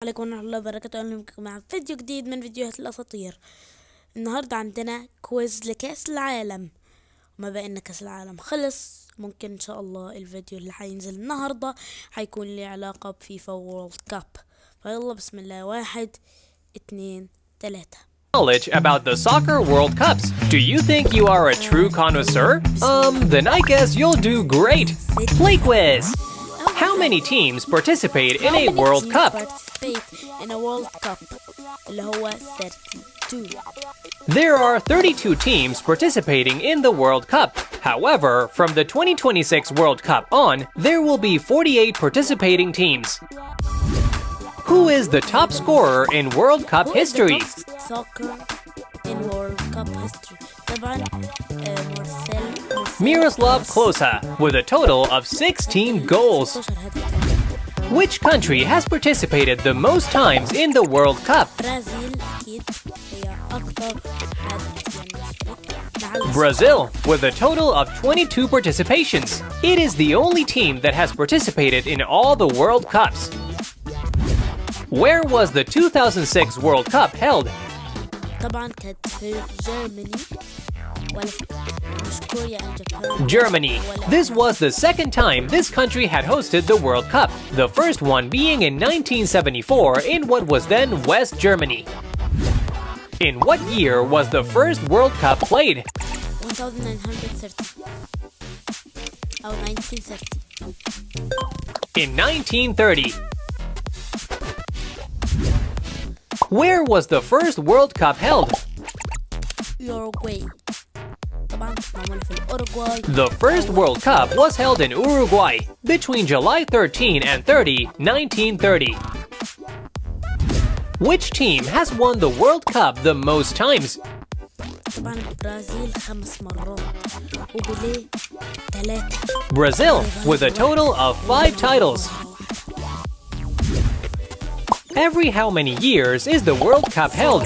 عليكم ورحمة الله وبركاته. أهلا بكم مع فيديو جديد من فيديوهات الأساطير. النهاردة عندنا كويز لكأس العالم، وما بقى إن كأس العالم خلص ممكن إن شاء الله الفيديو اللي حينزل النهاردة حيكون له علاقة بفيفا وورلد كاب. فيلا بسم الله، 1 2 3. Knowledge about the soccer World Cups. Do you think you are a true connoisseur? Then I guess you'll do great. Play quiz. How many teams participate in a World Cup? اللي هو 32. There are 32 teams participating in the World Cup. However, from the 2026 World Cup on, there will be 48 participating teams. Who is the top scorer in World Cup history? Soccer in World Cup history. طبعا Miroslav Klose with a total of 16 goals. Which country has participated the most times in the World Cup? Brazil, with a total of 22 participations. It is the only team that has participated in all the World Cups. Where was the 2006 World Cup held? Germany. This was the second time this country had hosted the World Cup, the first one being in 1974 in what was then West Germany. In what year was the first World Cup played? 1930 أو 1930. In 1930. Where was the first World Cup held? Uruguay. The first World Cup was held in Uruguay between July 13 and 30, 1930. Which team has won the World Cup the most times? Brazil, with a total of 5 titles. Every how many years is the World Cup held?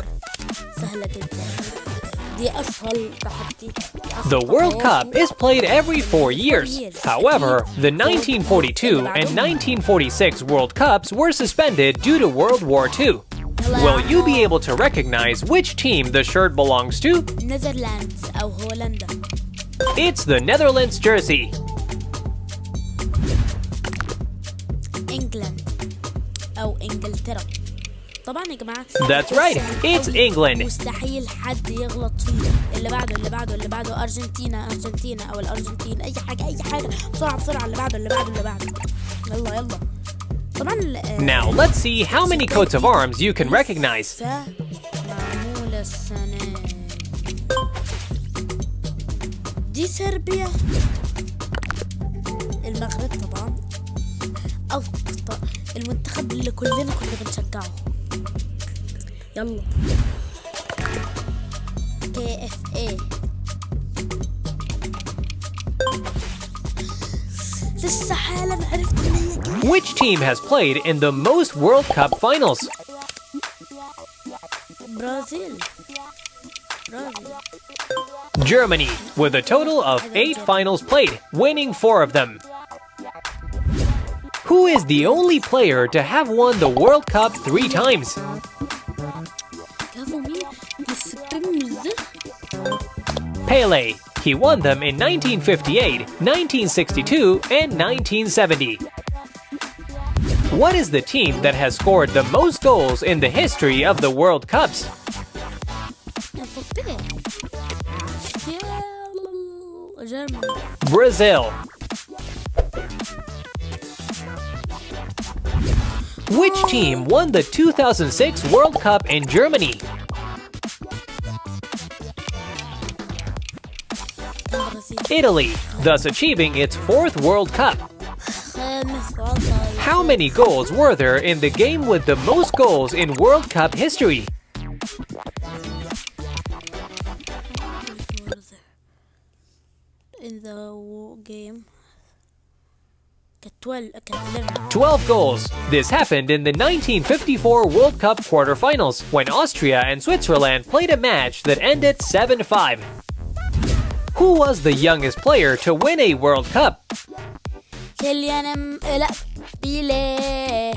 The World Cup is played every 4 years. However, the 1942 and 1946 World Cups were suspended due to World War II. Will you be able to recognize which team the shirt belongs to? Netherlands أو هولندا. It's the Netherlands jersey. England أو إنجلترا. طبعا يا جماعة. That's right, it's England. مستحيل حد يغلط فيه. اللي بعده أرجنتينا أو الأرجنتين، أي حاجة بسرعة اللي بعده. يلا. طبعا Now let's see how many coats of arms you can recognize. معمولة السنة دي صربيا، المغرب طبعا، المنتخب اللي كلنا كنا بنشجعه. يلا KFA. لسه حالا عرفت ان هي Which team has played in the most World Cup finals? برازيل. Germany, with a total of 8 finals played, winning 4 of them. Who is the only player to have won the World Cup 3 times? Pele. He won them in 1958, 1962, and 1970. What is the team that has scored the most goals in the history of the World Cups? Brazil. Which team won the 2006 World Cup in Germany? Italy, thus achieving its 4th World Cup. How many goals were there in the game with the most goals in World Cup history? In the game 12 goals. This happened in the 1954 World Cup quarterfinals when Austria and Switzerland played a match that ended 7-5. Who was the youngest player to win a World Cup? بيليه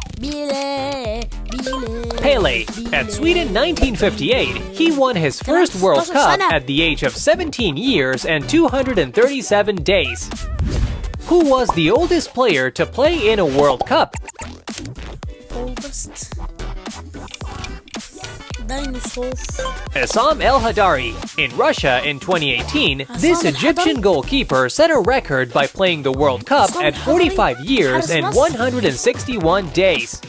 Pele. At Sweden 1958, he won his first World Cup at the age of 17 years and 237 days. Who was the oldest player to play in a World Cup? Oldest dinosaur. Essam El Hadari. In Russia in 2018, this Egyptian goalkeeper set a record by playing the World Cup at 45 years and 161 days.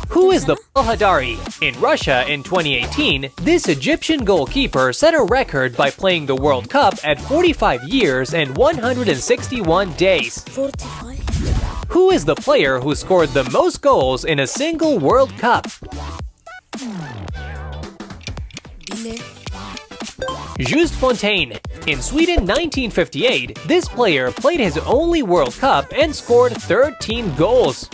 Who is the El Hadari? In Russia in 2018, this Egyptian goalkeeper set a record by playing the World Cup at 45 years and 161 days. 45. Who is the player who scored the most goals in a single World Cup? Just Fontaine. In Sweden 1958, this player played his only World Cup and scored 13 goals.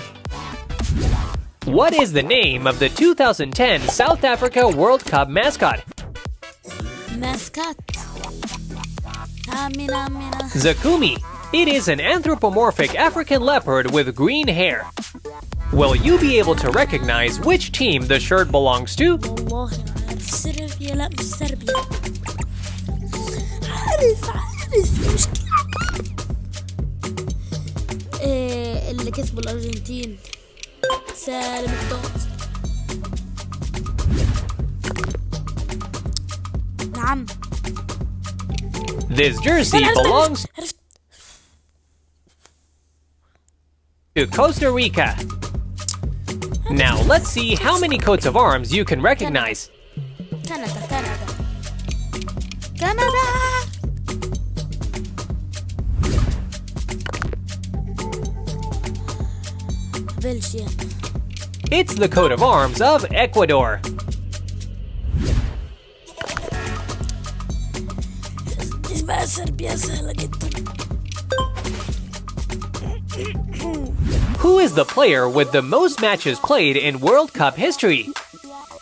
What is the name of the 2010 South Africa World Cup mascot? Mascot. Amina. Zakumi. It is an anthropomorphic African leopard with green hair. Will you be able to recognize which team the shirt belongs to? والله عارف سربيا لا مش سربيا. عارف مشكلة. اللي كسبوا الأرجنتين. سالم الدوس. نعم. This jersey belongs to Costa Rica. Now let's see how many coats of arms you can recognize. كندا. بلجيا. It's the coat of arms of Ecuador. اسمها صربيا سهلة جدا. Who is the player with the most matches played in World Cup history?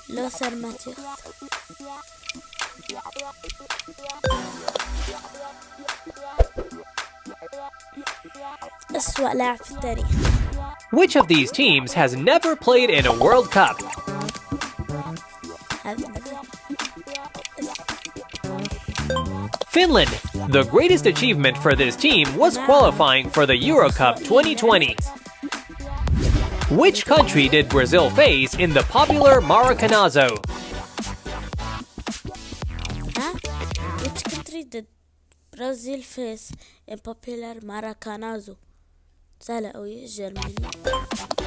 لوثر ماتيوس. أسوأ لاعب في التاريخ. Which of these teams has never played in a World Cup? Finland. The greatest achievement for this team was qualifying for the Euro Cup 2020. Which country did Brazil face in the popular Maracanazo? Which country did Brazil face in popular Maracanazo? سهلة أوي. Germany.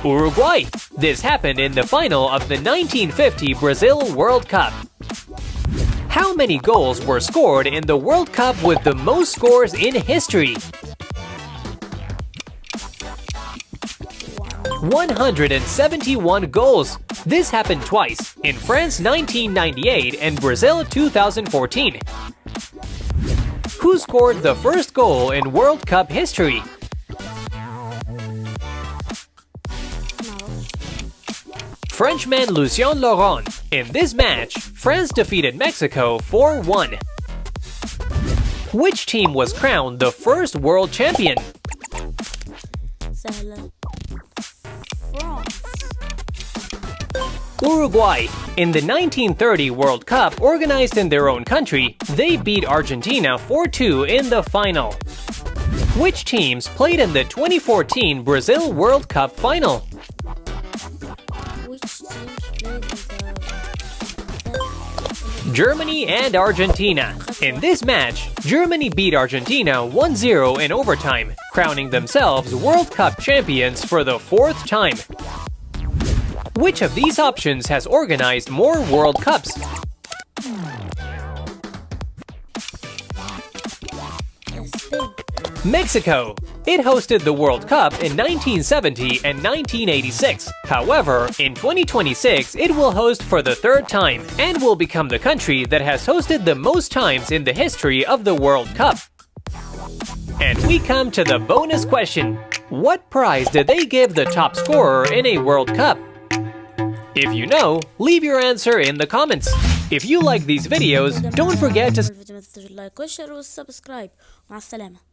Uruguay. This happened in the final of the 1950 Brazil World Cup. How many goals were scored in the World Cup with the most scores in history? 171 goals. This happened twice, in France 1998 and Brazil 2014. Who scored the first goal in World Cup history? Frenchman Lucien Laurent. In this match, France defeated Mexico 4-1. Which team was crowned the first world champion? سهلة. France. Uruguay. In the 1930 World Cup organized in their own country, they beat Argentina 4-2 in the final. Which teams played in the 2014 Brazil World Cup final? Which teams played in Germany and Argentina. In this match, Germany beat Argentina 1-0 in overtime, crowning themselves World Cup champions for the fourth time. Which of these options has organized more World Cups? Spain. Mexico. It hosted the World Cup in 1970 and 1986. However, in 2026, it will host for the third time and will become the country that has hosted the most times in the history of the World Cup. And we come to the bonus question. What prize did they give the top scorer in a World Cup? If you know, leave your answer in the comments. If you like these videos, don't forget to الفيديو ما تنسوا اللايك والشير والسبسكرايب. مع السلامة.